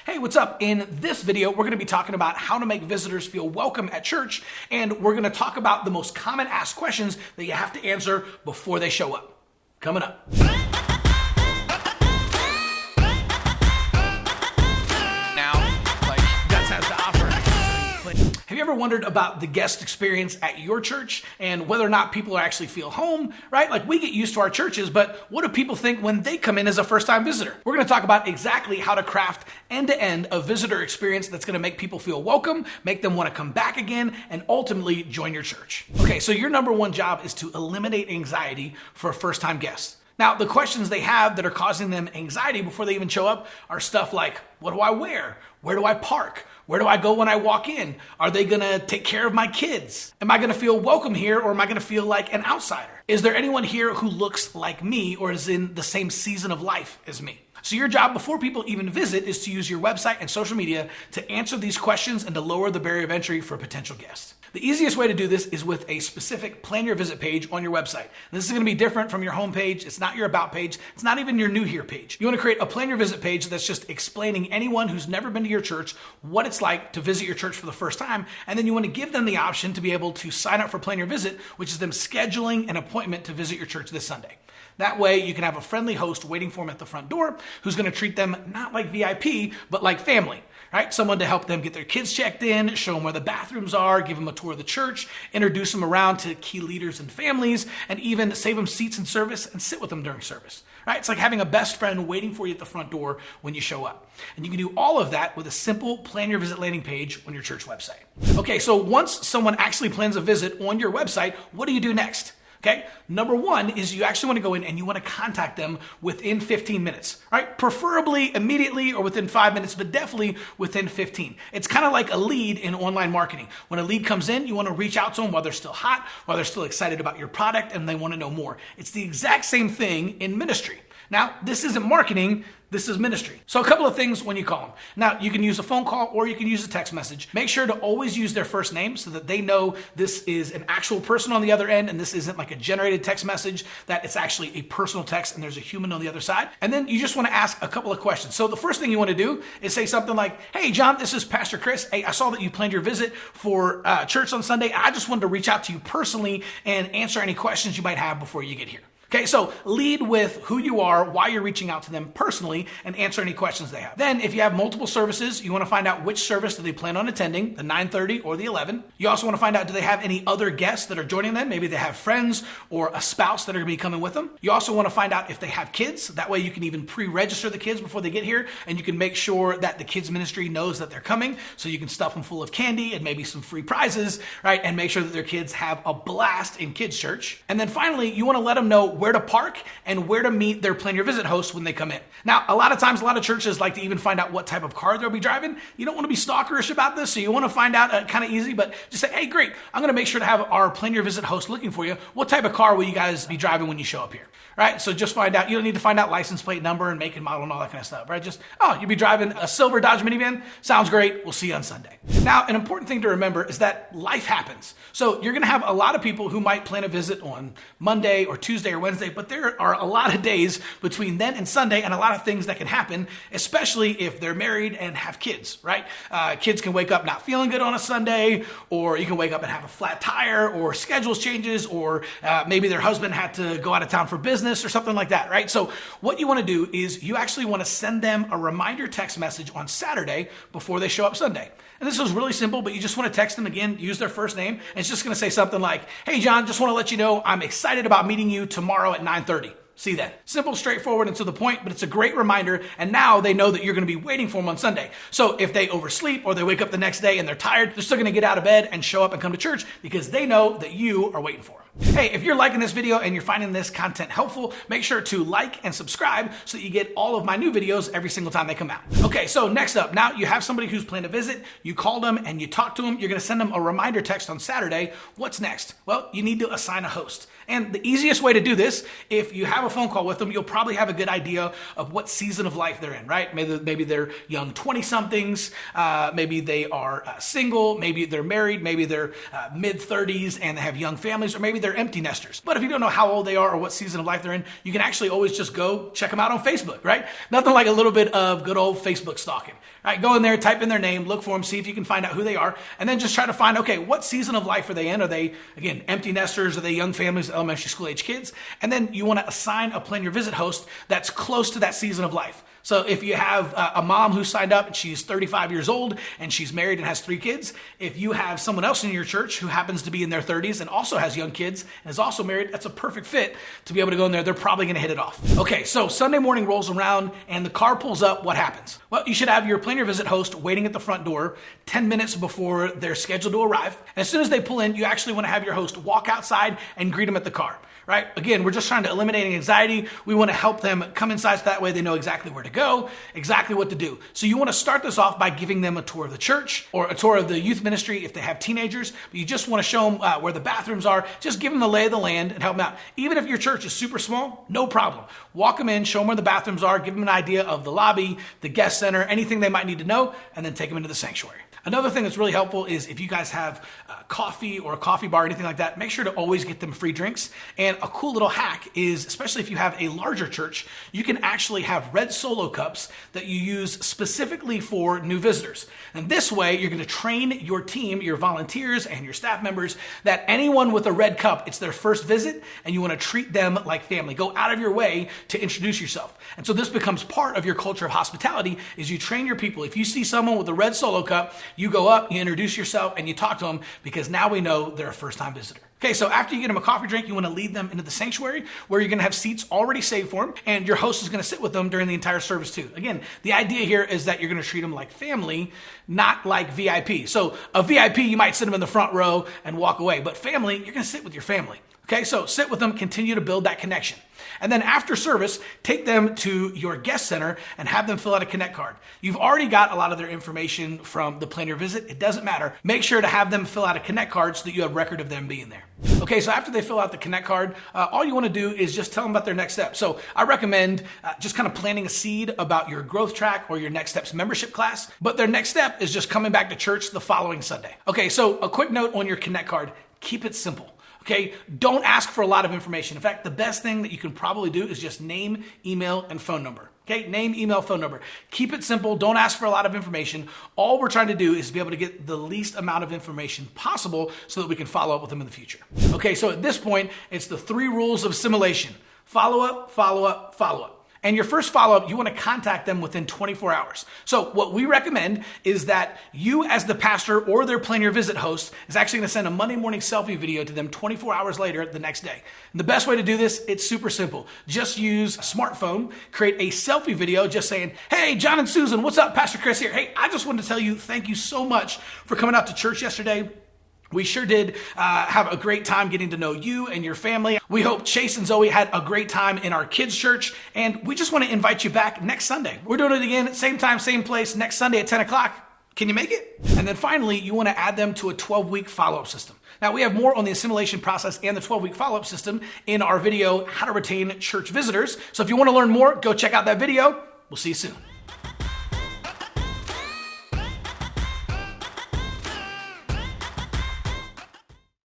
Hey, what's up? In this video, we're going to be talking about how to make visitors feel welcome at church, and we're going to talk about the most common asked questions that you have to answer before they show up. Coming up. Have you ever wondered about the guest experience at your church and whether or not people actually feel home, right? Like, we get used to our churches, but what do people think when they come in as a first-time visitor? We're going to talk about exactly how to craft end-to-end a visitor experience that's going to make people feel welcome, make them want to come back again, and ultimately join your church. Okay, so your number one job is to eliminate anxiety for first-time guests. Now, the questions they have that are causing them anxiety before they even show up are stuff like, what do I wear? Where do I park? Where do I go when I walk in? Are they gonna take care of my kids? Am I gonna feel welcome here, or am I gonna feel like an outsider? Is there anyone here who looks like me or is in the same season of life as me? So your job before people even visit is to use your website and social media to answer these questions and to lower the barrier of entry for potential guests. The easiest way to do this is with a specific plan your visit page on your website. This is going to be different from your home page. It's not your about page. It's not even your new here page. You want to create a plan your visit page that's just explaining anyone who's never been to your church what it's like to visit your church for the first time. And then you want to give them the option to be able to sign up for plan your visit, which is them scheduling an appointment to visit your church this Sunday. That way you can have a friendly host waiting for them at the front door who's going to treat them not like VIP, but like family. Right? Someone to help them get their kids checked in, show them where the bathrooms are, give them a tour of the church, introduce them around to key leaders and families, and even save them seats in service and sit with them during service. Right? It's like having a best friend waiting for you at the front door when you show up. And you can do all of that with a simple plan your visit landing page on your church website. Okay, so once someone actually plans a visit on your website, what do you do next? Okay, number one is you actually want to go in and you want to contact them within 15 minutes, right? Preferably immediately or within 5 minutes, but definitely within 15. It's kind of like a lead in online marketing. When a lead comes in, you want to reach out to them while they're still hot, while they're still excited about your product and they want to know more. It's the exact same thing in ministry. Now, this isn't marketing, this is ministry. So a couple of things when you call them. Now, you can use a phone call or you can use a text message. Make sure to always use their first name so that they know this is an actual person on the other end and this isn't like a generated text message, that it's actually a personal text and there's a human on the other side. And then you just want to ask a couple of questions. So the first thing you want to do is say something like, hey, John, this is Pastor Chris. Hey, I saw that you planned your visit for church on Sunday. I just wanted to reach out to you personally and answer any questions you might have before you get here. Okay, so lead with who you are, why you're reaching out to them personally, and answer any questions they have. Then, if you have multiple services, you want to find out which service do they plan on attending, the 9:30 or the 11. You also want to find out, do they have any other guests that are joining them? Maybe they have friends or a spouse that are going to be coming with them. You also want to find out if they have kids. That way you can even pre-register the kids before they get here, and you can make sure that the kids ministry knows that they're coming, so you can stuff them full of candy and maybe some free prizes, right? And make sure that their kids have a blast in kids' church. And then finally, you want to let them know where to park and where to meet their plan your visit host when they come in. Now, a lot of times, a lot of churches like to even find out what type of car they'll be driving. You don't want to be stalkerish about this, so you want to find out kind of easy, but just say, hey, great, I'm going to make sure to have our plan your visit host looking for you. What type of car will you guys be driving when you show up here? Right? So just find out. You don't need to find out license plate number and make and model and all that kind of stuff, right? Just, oh, you'll be driving a silver Dodge minivan? Sounds great. We'll see you on Sunday. Now, an important thing to remember is that life happens. So you're going to have a lot of people who might plan a visit on Monday or Tuesday or Wednesday, but there are a lot of days between then and Sunday and a lot of things that can happen, especially if they're married and have kids, right? Kids can wake up not feeling good on a Sunday, or you can wake up and have a flat tire, or schedules changes, or maybe their husband had to go out of town for business or something like that, right? So what you want to do is you actually want to send them a reminder text message on Saturday before they show up Sunday. And this is really simple, but you just want to text them again, use their first name, and it's just going to say something like, hey, John, just want to let you know I'm excited about meeting you tomorrow at 9:30. See you then. Simple, straightforward, and to the point, but it's a great reminder, and now they know that you're going to be waiting for them on Sunday. So if they oversleep or they wake up the next day and they're tired, they're still going to get out of bed and show up and come to church because they know that you are waiting for them. Hey, if you're liking this video and you're finding this content helpful, make sure to like and subscribe so that you get all of my new videos every single time they come out. Okay, so next up, now you have somebody who's planned a visit, you call them and you talk to them, you're going to send them a reminder text on Saturday. What's next? Well, you need to assign a host. And the easiest way to do this, if you have a phone call with them, you'll probably have a good idea of what season of life they're in, right? Maybe they're young 20-somethings, maybe they are single, maybe they're married, maybe they're mid-30s and they have young families, or maybe they're empty nesters. But if you don't know how old they are or what season of life they're in, you can actually always just go check them out on Facebook, right? Nothing like a little bit of good old Facebook stalking, All right, go in there, type in their name, look for them, see if you can find out who they are, and then just try to find, okay, what season of life are they in? Are they, again, empty nesters? Are they young families, elementary school age kids? And then you want to assign a Plan Your Visit host that's close to that season of life. So if you have a mom who signed up and she's 35 years old and she's married and has 3 kids, if you have someone else in your church who happens to be in their 30s and also has young kids and is also married, that's a perfect fit to be able to go in there. They're probably going to hit it off. Okay, so Sunday morning rolls around and the car pulls up. What happens? Well, you should have your Plan Your Visit host waiting at the front door 10 minutes before they're scheduled to arrive. And as soon as they pull in, you actually want to have your host walk outside and greet them at the car. Right? Again, we're just trying to eliminate anxiety. We want to help them come inside so that way they know exactly where to go, exactly what to do. So you want to start this off by giving them a tour of the church or a tour of the youth ministry if they have teenagers. But you just want to show them where the bathrooms are. Just give them the lay of the land and help them out. Even if your church is super small, no problem. Walk them in, show them where the bathrooms are, give them an idea of the lobby, the guest center, anything they might need to know, and then take them into the sanctuary. Another thing that's really helpful is if you guys have coffee or a coffee bar or anything like that, make sure to always get them free drinks. And a cool little hack is, especially if you have a larger church, you can actually have red Solo cups that you use specifically for new visitors. And this way, you're going to train your team, your volunteers and your staff members, that anyone with a red cup, it's their first visit and you want to treat them like family. Go out of your way to introduce yourself. And so this becomes part of your culture of hospitality is you train your people. If you see someone with a red Solo cup, you go up, you introduce yourself, and you talk to them because now we know they're a first-time visitor. Okay, so after you get them a coffee drink, you want to lead them into the sanctuary where you're going to have seats already saved for them, and your host is going to sit with them during the entire service too. Again, the idea here is that you're going to treat them like family, not like VIP. So a VIP, you might sit them in the front row and walk away, but family, you're going to sit with your family. Okay, so sit with them, continue to build that connection. And then after service, take them to your guest center and have them fill out a Connect card. You've already got a lot of their information from the Plan Your Visit. It doesn't matter. Make sure to have them fill out a Connect card so that you have record of them being there. Okay, so after they fill out the Connect card, all you want to do is just tell them about their next step. So I recommend just kind of planting a seed about your growth track or your Next Steps membership class. But their next step is just coming back to church the following Sunday. Okay, so a quick note on your Connect card, keep it simple. Okay, don't ask for a lot of information. In fact, the best thing that you can probably do is just name, email, and phone number. Okay, name, email, phone number. Keep it simple. Don't ask for a lot of information. All we're trying to do is be able to get the least amount of information possible so that we can follow up with them in the future. Okay, so at this point, it's the 3 rules of assimilation. Follow up, follow up, follow up. And your first follow-up, you want to contact them within 24 hours. So what we recommend is that you as the pastor or their Plan Your Visit host is actually going to send a Monday morning selfie video to them 24 hours later the next day. And the best way to do this, it's super simple. Just use a smartphone, create a selfie video just saying, hey, John and Susan, what's up? Pastor Chris here. Hey, I just wanted to tell you thank you so much for coming out to church yesterday. We sure did have a great time getting to know you and your family. We hope Chase and Zoe had a great time in our kids' church, and we just want to invite you back next Sunday. We're doing it again, same time, same place, next Sunday at 10 o'clock. Can you make it? And then finally, you want to add them to a 12-week follow-up system. Now, we have more on the assimilation process and the 12-week follow-up system in our video, How to Retain Church Visitors. So if you want to learn more, go check out that video. We'll see you soon.